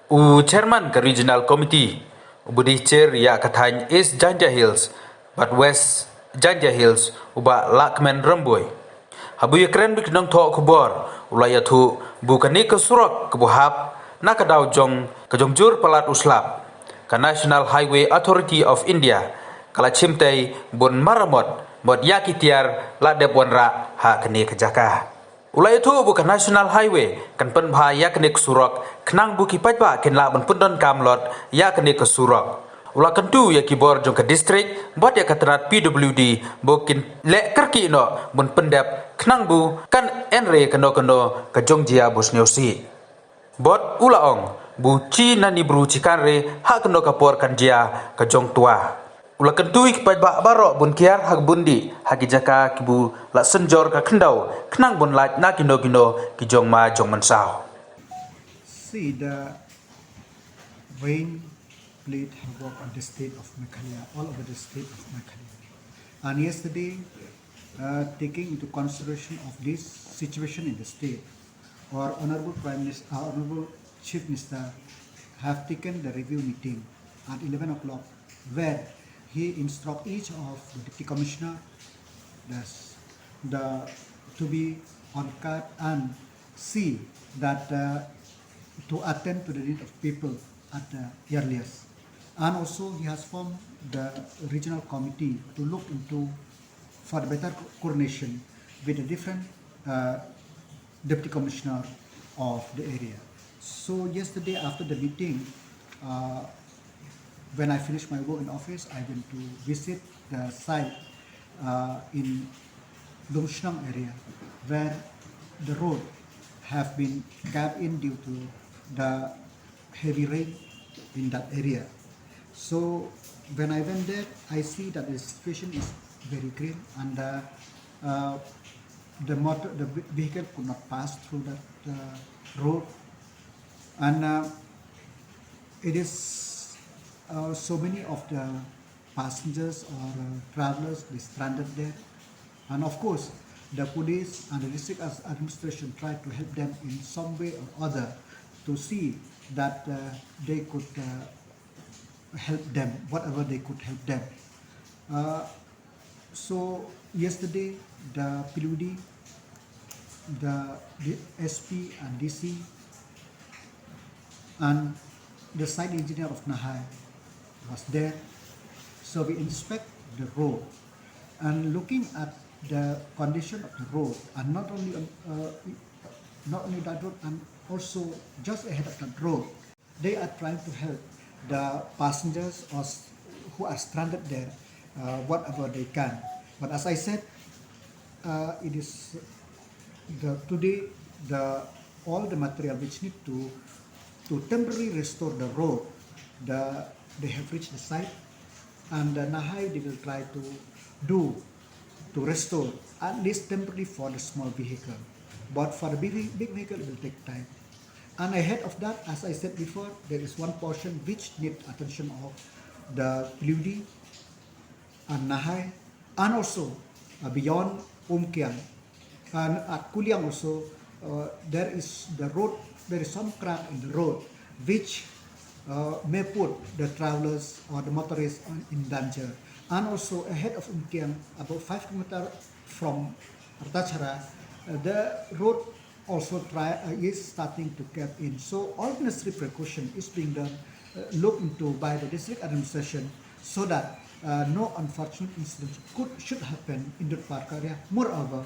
Chairman ke Regional Committee, Budi Chair ya katanya East Janja Hills, but West Janja Hills, uba Lahkmen Rymbui. Habu ya keren bik nang thok kubor, ulaya thu bukani ke surak ke buhap, nak daw jong ke jongjur palat uslap, ke National Highway Authority of India, kala chimtai bun maramot, mod yakitiar la debwanra ha kene ke Jaka. Ulai itu bukan National Highway, kan pen bha ya kene ke surok, kenang buki pajba ken la ben pendon kamlot ya kene ke surok. Ula kentu ya kibor jong ke distrik, bot ya katrat PWD, bukin le kerki no bun pendap kenang bu kan enre keno ke jong jia bus neusi. Bot ula ong, bu ci nani bru cikan re hak keno kapor kan jia ke jong tua. Ula kentui kipai bak barok bun kiar hak bundi hak jaka kibu la senjor ka kendau kenang bun laj na kino ki jong ma jong mensau. See, the rain played havoc on the state of Meghalaya, all over the state of Meghalaya. And yesterday, taking into consideration of this situation in the state, our Honorable Prime Minister, our Honorable Chief Minister have taken the review meeting at 11 o'clock where he instruct each of the deputy commissioner to be on guard and see that to attend to the need of people at the earliest. And also he has formed the regional committee to look into for the better coordination with the different deputy commissioner of the area. So yesterday after the meeting, when I finished my work in office, I went to visit the site in Lumshnang area where the road have been capped in due to the heavy rain in that area. So when I went there, I see that the situation is very grim and the vehicle could not pass through that road, and it is so many of the passengers or travelers they stranded there, and of course the police and the district administration tried to help them in some way or other to see that they could help them, whatever they could help them. So yesterday the PWD, the SP and DC and the site engineer of Nahai was there. So we inspect the road and looking at the condition of the road, and not only that road, and also just ahead of that road, they are trying to help the passengers who are stranded there whatever they can. But as I said, it is today all the material which need to temporarily restore the road, they have reached the site, and Nahai they will try to restore at least temporarily for the small vehicle, but for the big vehicle it will take time. And ahead of that, as I said before, there is one portion which needs attention of the PWD and Nahai, and also beyond Umkiang and at Kuliang also there is some crack in the road which may put the travelers or the motorists in danger. And also ahead of Umkiang, about 5 kilometers from Artachara, the road also is starting to cap in. So all necessary precaution is being done, looked into by the district administration, so that no unfortunate incidents should happen in the park area. Moreover,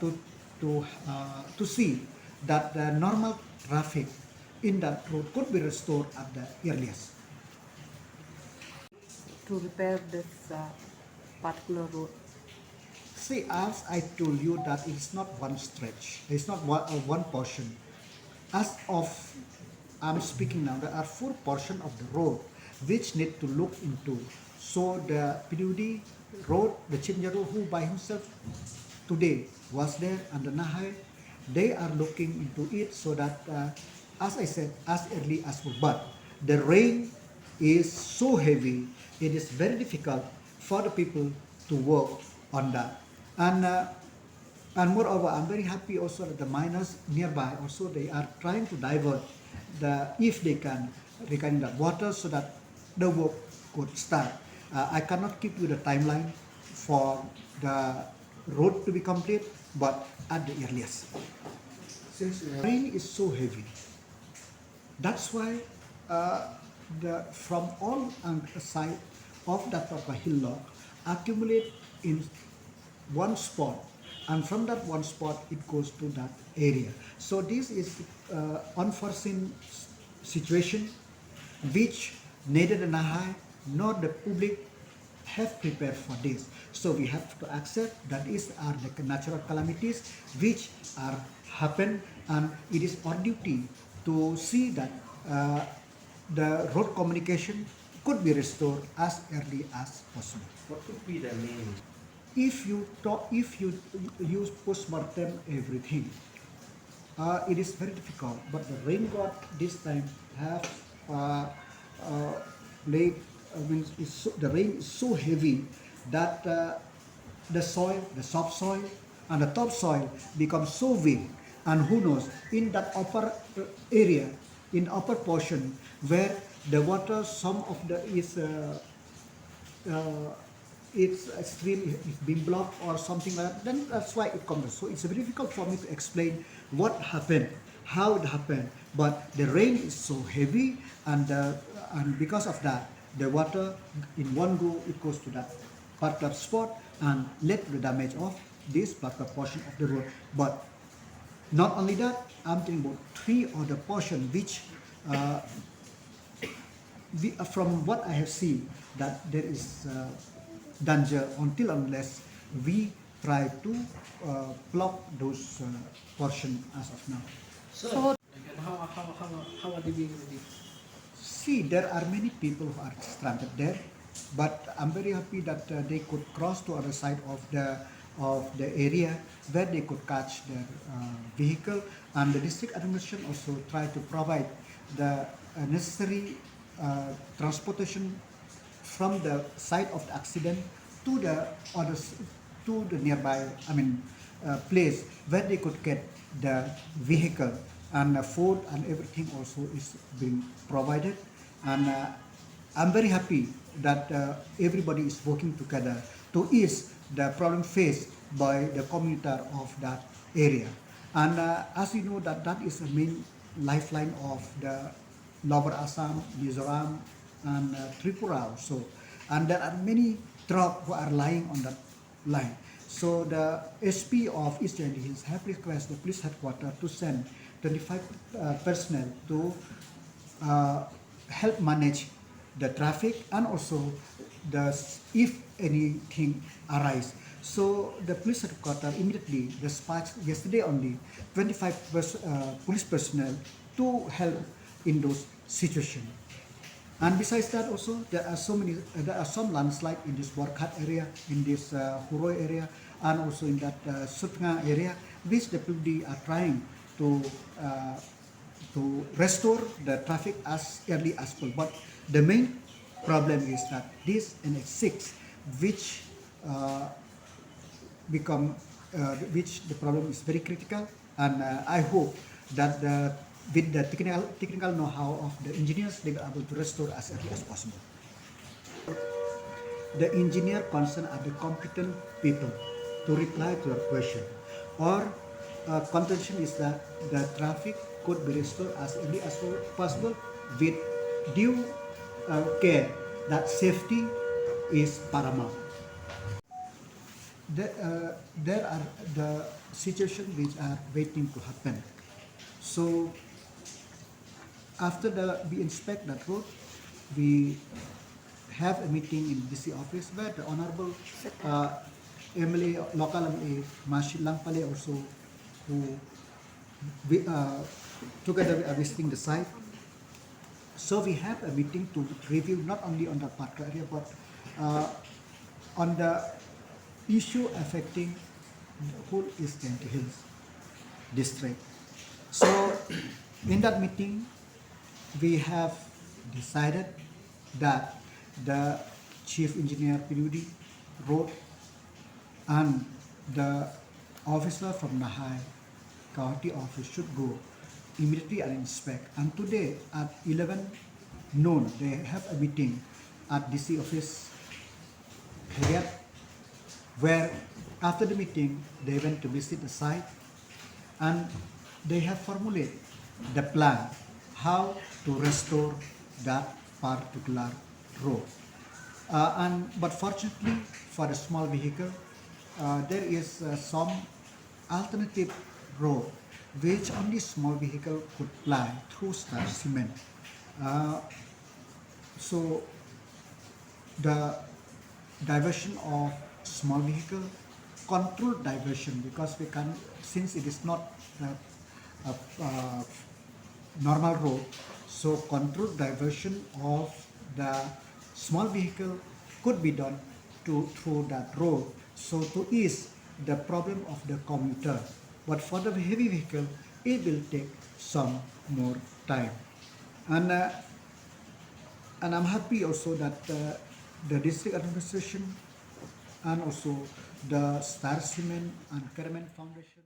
to see that the normal traffic in that road could be restored at the earliest. To repair this particular road? See, as I told you that it is not one stretch, it's not one portion. As of I'm speaking now, there are 4 portions of the road which need to look into. So the PWD road, the chief engineer who by himself today was there, and the Nahai, they are looking into it so that, as I said, as early as possible. But the rain is so heavy, it is very difficult for the people to work on that. And moreover, I'm very happy also that the miners nearby also they are trying to divert if they can regarding the water so that the work could start. I cannot give you the timeline for the road to be complete, but at the earliest. Since rain is so heavy, that's why from all side of that hillock accumulate in one spot, and from that one spot it goes to that area. So this is unforeseen situation which neither the Nahai nor the public have prepared for this. So we have to accept that these are the natural calamities which are happen, and it is our duty to see that the road communication could be restored as early as possible. What could be the main? If you use post-mortem everything, it is very difficult. But the rain god this time have laid. The rain is so heavy that the soil, the subsoil, and the topsoil becomes so weak. And who knows, in that upper area, in upper portion, where the water, some of the is its stream is being blocked or something like that, then that's why it comes. So it's very difficult for me to explain what happened, how it happened. But the rain is so heavy, and because of that, the water in one go it goes to that particular spot and led to the damage of this particular portion of the road. But not only that, I'm talking about three other portions which from what I have seen, that there is danger until unless we try to block those portion as of now. So, how are they being relieved? See, there are many people who are stranded there, but I'm very happy that they could cross to other side of the area where they could catch their vehicle, and the district administration also try to provide the necessary transportation from the site of the accident to the others, to the nearby place where they could get the vehicle, and food and everything also is being provided. And I'm very happy that everybody is working together to ease the problem faced by the commuter of that area. And as you know, that is the main lifeline of the Lower Assam, Mizoram, and Tripura also. And there are many trucks who are lying on that line. So the SP of East Janji Hills have requested the police headquarters to send 25 personnel to help manage the traffic, and also if anything arise. So the police headquarters immediately dispatched yesterday only 25 police personnel to help in those situations. And besides that also, there are some landslide in this Borkat area, in this Huroi area, and also in that Sutnga area, which the PD are trying to restore the traffic as early as possible. But the main problem is that this NH6, which which the problem is very critical, and I hope that with the technical know-how of the engineers, they will be able to restore as early as possible. The engineer concerned are the competent people to reply to your question. Our contention is that the traffic could be restored as early as possible with due care that safety is paramount. There are the situations which are waiting to happen. So after we inspect that road, we have a meeting in DC office where the Honorable MLA, local MLA, Mashil Langpale also, who together we are visiting the site. So we have a meeting to review not only on that particular area, but on the issue affecting the whole East Janji Hills district. So in that meeting, we have decided that the chief engineer PUD road and the officer from Nahai County office should go immediately and inspect. And today at 11 noon, they have a meeting at DC office here, where after the meeting, they went to visit the site and they have formulated the plan how to restore that particular road. But fortunately for the small vehicle, there is some alternative road which only small vehicle could ply through star cement. Uh, so the diversion of small vehicle, controlled diversion, because we can, since it is not a normal road, so controlled diversion of the small vehicle could be done through that road, so to ease the problem of the commuter. But for the heavy vehicle, it will take some more time. And and I'm happy also that the district administration and also the Star Cement and Karaman Foundation